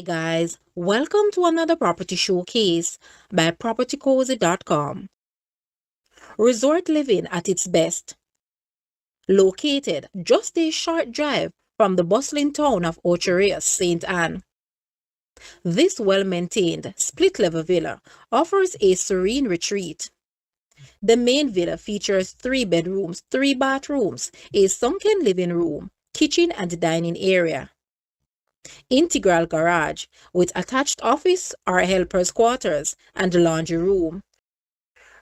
Hey guys, welcome to another property showcase by propertycozy.com. Resort living at its best. Located just a short drive from the bustling town of Ocho Rios, St. Anne. This well-maintained split-level villa offers a serene retreat. The main villa features 3 bedrooms, 3 bathrooms, a sunken living room, kitchen and dining area. Integral garage with attached office or helper's quarters and laundry room.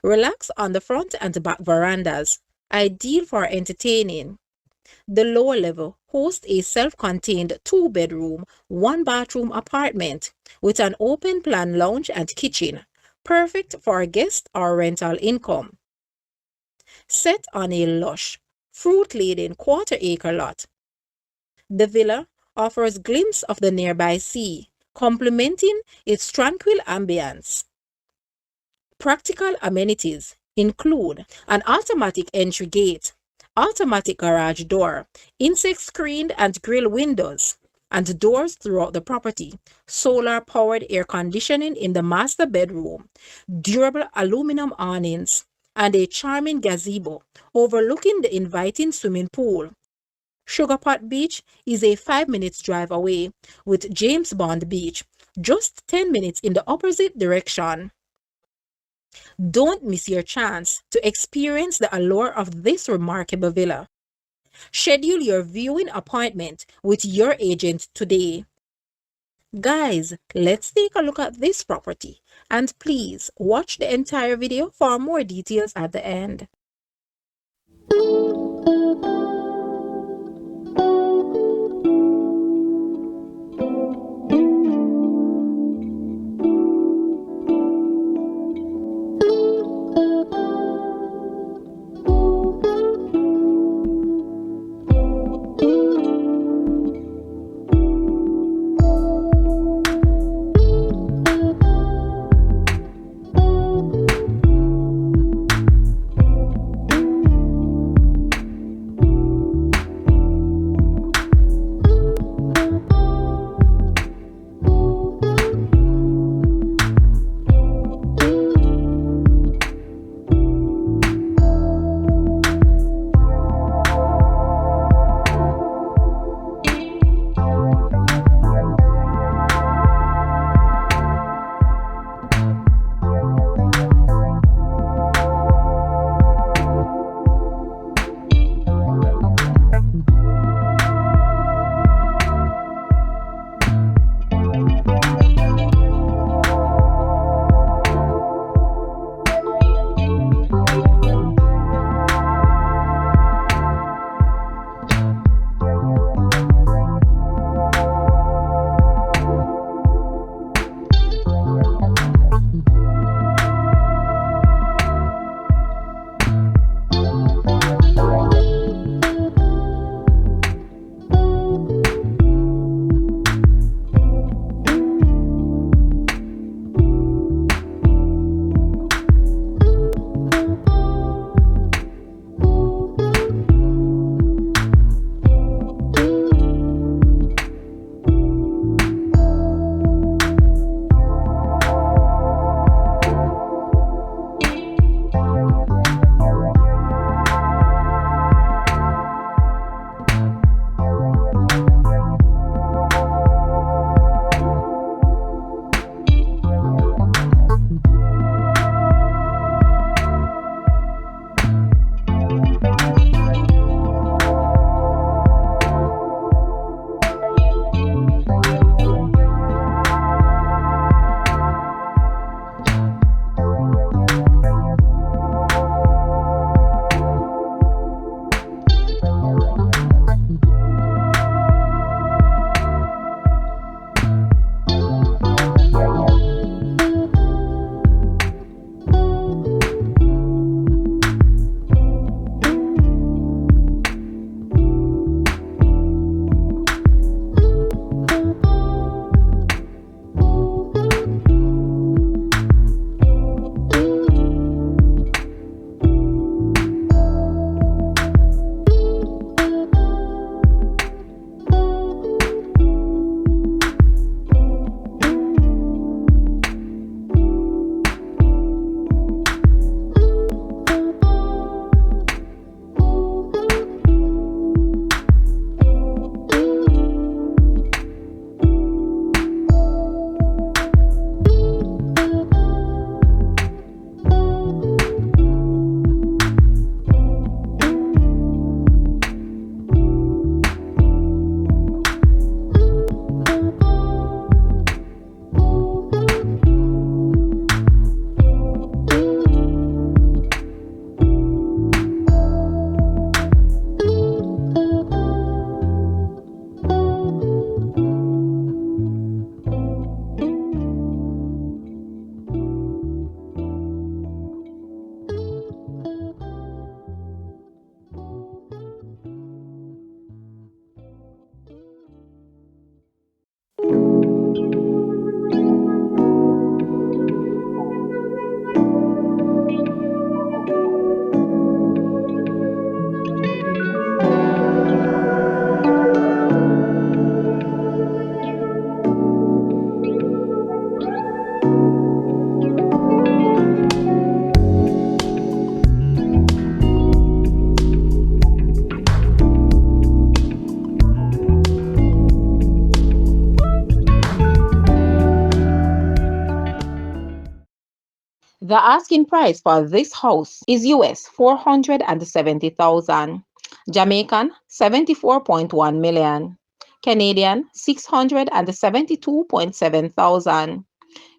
Relax on the front and back verandahs, ideal for entertaining. The lower level hosts a self-contained 2-bedroom, 1-bathroom apartment with an open-plan lounge and kitchen, perfect for guest or rental income. Set on a lush, fruit-laden quarter-acre lot. The villa offers glimpse of the nearby sea, complementing its tranquil ambiance. Practical amenities include an automatic entry gate, automatic garage door, insect-screened and grille windows, and doors throughout the property, solar-powered air conditioning in the master bedroom, durable aluminum awnings, and a charming gazebo overlooking the inviting swimming pool. Sugar Pot Beach is a 5 minutes drive away, with James Bond Beach just 10 minutes in the opposite direction. Don't miss your chance to experience the allure of this remarkable villa. Schedule your viewing appointment with your agent today. Guys, let's take a look at this property, and please watch the entire video for more details at the end. The asking price for this house is US 470,000, Jamaican 74.1 million, Canadian 672.7 thousand,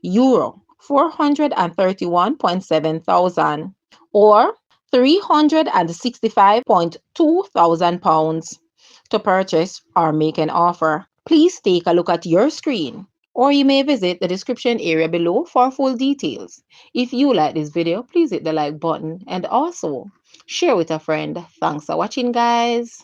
Euro 431.7 thousand, or 365.2 thousand pounds. To purchase or make an offer, please take a look at your screen, or you may visit the description area below for full details. If you like this video, please hit the like button and also share with a friend. Thanks for watching, guys.